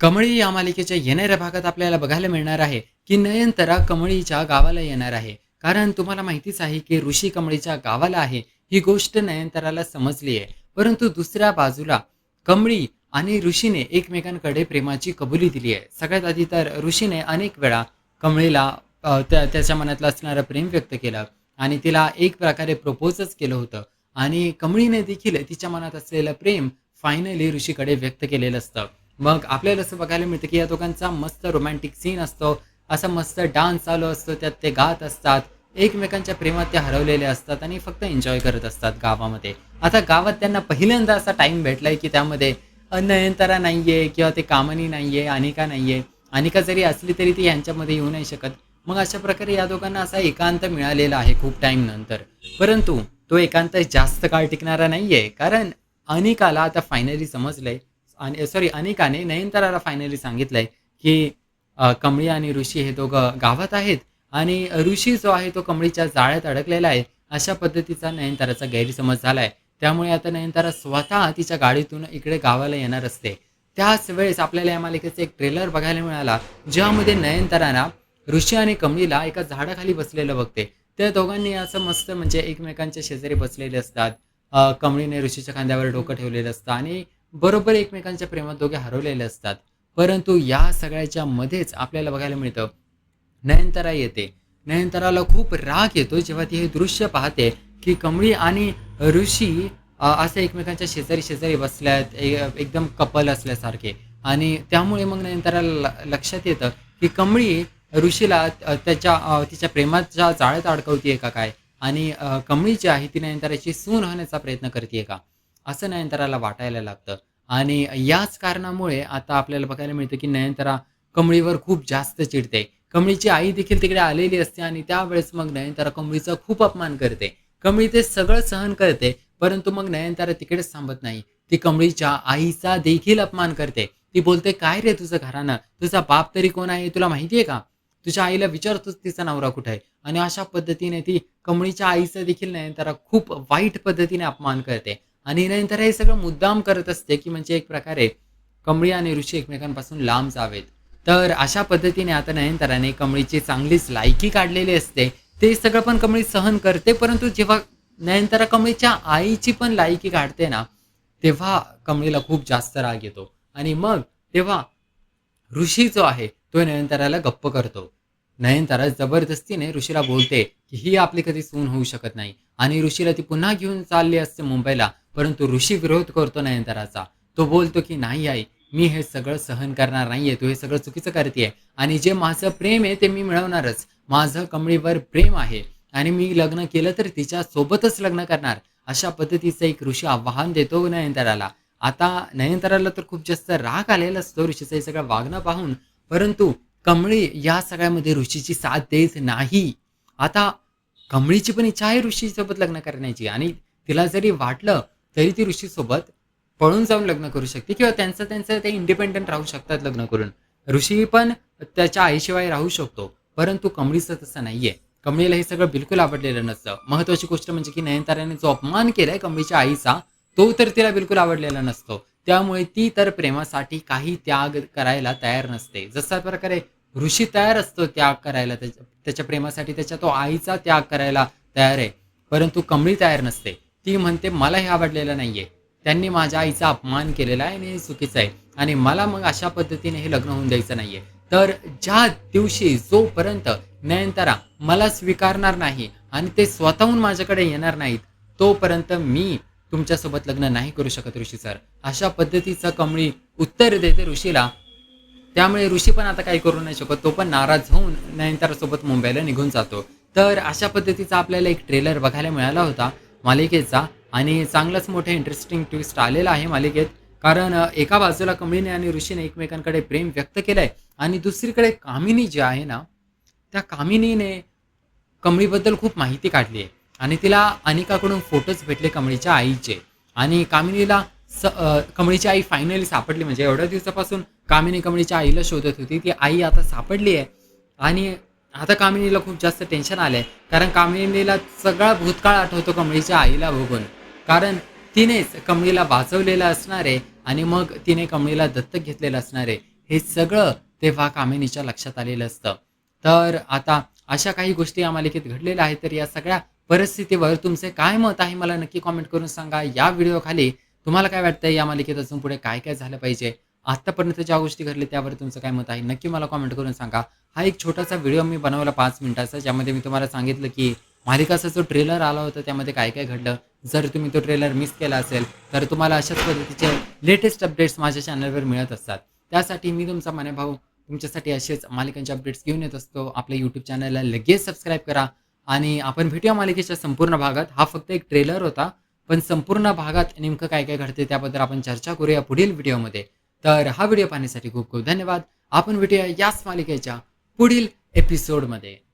कमळी या मालिकेच्या येणाऱ्या भागात आपल्याला बघायला मिळणार आहे की नयनतारा कमळीच्या गावाला येणार आहे. कारण तुम्हाला माहितीच आहे की ऋषी कमळीच्या गावाला आहे. ही गोष्ट नयनताराला समजली आहे. परंतु दुसऱ्या बाजूला कमळी आणि ऋषीने एकमेकांकडे प्रेमाची कबुली दिली आहे. सगळ्यात आधी तर ऋषीने अनेक वेळा कमळीला त्याच्या मनातलं असणारं प्रेम व्यक्त केलं आणि तिला एक प्रकारे प्रपोजच केलं होतं. आणि कमळीने देखील तिच्या मनात असलेलं प्रेम फायनली ऋषीकडे व्यक्त केलेलं असतं. मग आपल्याला असं बघायला मिळतं की या दोघांचा मस्त रोमॅन्टिक सीन असतो. असा मस्त डान्स चालू असतो, त्यात ते गात असतात. एकमेकांच्या प्रेमात ते हरवलेले असतात आणि फक्त एन्जॉय करत असतात गावामध्ये. आता गावात त्यांना पहिल्यांदा असा टाईम भेटलाय की त्यामध्ये नयनतारा नाहीये किंवा ते कामिनी नाहीये, अनिका नाहीये. अनिका जरी असली तरी ती यांच्यामध्ये येऊ नाही शकत. मग अशा प्रकारे या दोघांना असा एकांत मिळालेला आहे खूप टाईम नंतर. परंतु तो एकांत जास्त काळ टिकणारा नाहीये. कारण अनिकाला आता फायनली समजलंय आणि सॉरी अनिकाने नयनताराला फायनली सांगितलंय की कमळी आणि ऋषी हे दोघं गावात आहेत आणि ऋषी जो आहे तो कमळीच्या जाळ्यात अडकलेला आहे. अशा पद्धतीचा नयनताराचा गैरसमज झालाय. त्यामुळे आता नयनतारा स्वतः तिच्या गाडीतून इकडे गावाला येणार असते. त्याच वेळेस आपल्याला या मालिकेचा एक ट्रेलर बघायला मिळाला, ज्यामध्ये नयनतारा ऋषी आणि कमळीला एका झाडाखाली बसलेलं बघते. त्या दोघांनी असं मस्त म्हणजे एकमेकांच्या शेजारी बसलेले असतात. कमळीने ऋषीच्या खांद्यावर डोकं ठेवलेलं असतं आणि बरोबर एकमेकांच्या प्रेमात दोघे हरवलेले असतात. परंतु या सगळ्याच्या मध्येच आपल्याला बघायला मिळतं, नयनतारा येते. नयनताराला खूप राग येतो जेव्हा ती हे दृश्य पाहते की कमळी आणि ऋषी असे एकमेकांच्या शेजारी बसल्यात, एकदम कपल असल्यासारखे. आणि त्यामुळे मग नयनताराला लक्षात येतं की कमळी ऋषीला तिच्या प्रेमाच्या जाळ्यात अडकवतीये का काय? आणि कमळी जी आहे ती नयनताराची सून होण्याचा प्रयत्न करते का? असं नयनताराला वाटायला लागतं. आणि याच कारणामुळे आता आपल्याला बघायला मिळतं की नयनतारा कमळीवर खूप जास्त चिडते. कमळीची आई देखील तिकडे आलेली असते आणि त्यावेळेस मग नयनतारा कमळीचा खूप अपमान करते. कमळी ते सगळं सहन करते, परंतु मग नयनतारा तिकडेच थांबत नाही. ती कमळीच्या आईचा देखील अपमान करते. ती बोलते, "काय रे तुझं घराणं? तुझा बाप तरी कोण आहे तुला माहिती आहे का? तुझ्या आईला विचारतोच तिचा नवरा कुठे आहे?" आणि अशा पद्धतीने ती कमळीच्या आईचा देखील नयनतारा खूप वाईट पद्धतीने अपमान करते. आणि नंतर हे सगळं मुद्दाम करत असते की म्हणजे एक प्रकारे कमळी आणि ऋषी एकमेकांपासून लांब जावेत. तर अशा पद्धतीने आता नयनताराने कमळीची चांगलीच लायकी काढलेली असते. ते सगळं पण कमळी सहन करते, परंतु जेव्हा नयनतारा कमळीच्या आईची पण लायकी काढते ना, तेव्हा कमळीला खूप जास्त राग येतो. आणि मग तेव्हा ऋषी जो आहे तो नयनताराला गप्प करतो. नयनतारा जबरदस्तीने ऋषीला बोलते की ही आपली कधी सून होऊ शकत नाही आणि ऋषीला ती पुन्हा घेऊन चालली असते मुंबईला. परंतु ऋषी विरोध करतो नयनताराचा. तो बोलतो की "नाही आई, मी हे सगळं सहन करणार नाहीये. तू हे सगळं चुकीचं करतीये आणि जे माझं प्रेम आहे ते मी मिळवणारच. माझं कमळीवर प्रेम आहे आणि मी लग्न केलं तर तिच्यासोबतच लग्न करणार." अशा पद्धतीचं एक ऋषी आव्हान देतो नयनताराला. आता नयनताराला तर खूप जास्त राग आलेला असतो ऋषीचं हे सगळं वागणं पाहून. परंतु कमळी या सगळ्यामध्ये ऋषीची साथ देत नाही. आता कमळीची पण इच्छा आहे ऋषीसोबत लग्न करण्याची आणि तिला जरी वाटलं तरी ती ऋषीसोबत पळून जाऊन लग्न करू शकते किंवा त्यांचं ते इंडिपेंडंट राहू शकतात लग्न करून. ऋषी पण त्याच्या आईशिवाय राहू शकतो. परंतु कमळीचं तसं नाहीये. कमळीला हे सगळं बिलकुल आवडलेलं नसतं. महत्त्वाची गोष्ट म्हणजे की नयनताराने जो अपमान केलाय कमळीच्या आईचा, तो तर तिला बिलकुल आवडलेला नसतो. त्यामुळे ती तर प्रेमासाठी काही त्याग करायला तयार नसते. जशा प्रकारे ऋषी तयार असतो त्याग करायला त्याच्या प्रेमासाठी, त्याच्या तो आईचा त्याग करायला तयार आहे. परंतु कमळी तयार नसते. ती म्हणते, "मला हे आवडलेलं नाहीये. त्यांनी माझ्या आईचा अपमान केलेला आहे आणि हे चुकीचं आहे आणि मला मग अशा पद्धतीने हे लग्न होऊन द्यायचं नाहीये." तर ज्या दिवशी जोपर्यंत नयनतारा मला स्वीकारणार नाही आणि ते स्वतःहून माझ्याकडे येणार नाहीत, तोपर्यंत मी तुमच्यासोबत लग्न नाही करू शकत ऋषी सर. अशा पद्धतीचं कमळी उत्तर देते ऋषीला. त्यामुळे ऋषी पण आता काही करू नाही शकत. तो पण नाराज होऊन नयनतारासोबत मुंबईला निघून जातो. तर अशा पद्धतीचा आपल्याला एक ट्रेलर बघायला मिळाला होता मालिकेचा आणि चांगलाच मोठा इंटरेस्टिंग ट्विस्ट आलेला आहे मालिकेत. कारण एका बाजूला कमळीने आणि ऋषीने एकमेकांकडे प्रेम व्यक्त केलंय आणि दुसरीकडे कामिनी जी आहे ना, त्या कामिनीने कमळीबद्दल खूप माहिती काढली आहे आणि तिला अनिकाकडून फोटोज भेटले कमळीच्या आईचे. आणि कामिनीला कमळीची आई फायनली सापडली. म्हणजे एवढ्या दिवसापासून कामिनी कमळीच्या आईला शोधत होती. ती आई आता सापडली आहे आणि आता कामिनीला खूप जास्त टेन्शन आलंय. कारण कामिनीला सगळा भूतकाळ आठवतो कमळीच्या आईला बघून. कारण तिनेच कमळीला वाचवलेलं असणार आहे आणि मग तिने कमळीला दत्तक घेतलेलं असणार आहे. हे सगळं तेव्हा कामिनीच्या लक्षात आलेलं असतं. तर आता अशा काही गोष्टी या मालिकेत घडलेल्या आहेत. तर या सगळ्या परिस्थितीवर तुमचे काय मत आहे मला नक्की कॉमेंट करून सांगा. या व्हिडिओखाली तुम्हाला काय वाटतंय या मालिकेत अजून पुढे काय-काय झालं पाहिजे? आत्तापर्यंत ज्या गोष्टी घडल्या त्यावर तुमचं काय मत आहे? नक्की मला कॉमेंट करून सांगा. हा एक छोटासा व्हिडिओ मी बनवला 5 मिनिटाचा, ज्यामध्ये मी तुम्हाला सांगितलं, की मालिकाचा जो ट्रेलर आला होता त्यामध्ये काय-काय घडलं. जर तुम्ही तो ट्रेलर मिस केला असेल, तर तुम्हाला अशाच पद्धतीचे लेटेस्ट अपडेट्स माझ्या चॅनलवर मिळत असतात. त्यासाठी मी तुमचा माने भाऊ तुमच्यासाठी असेच मालिकांचे अपडेट्स घेऊन येत असतो. आपल्या YouTube चॅनलला लगेच सबस्क्राईब करा आणि आपण भेटूया मालिकेच्या संपूर्ण भागात. हा फक्त एक ट्रेलर होता, पण संपूर्ण भागात नेमकं काय-काय घडते त्याबद्दल आपण चर्चा करूया पुढील व्हिडिओमध्ये. तर हा व्हिडिओ पाहण्यासाठी खूप खूप धन्यवाद. आपण भेटूया याच मालिकेच्या पुढील एपिसोडमध्ये.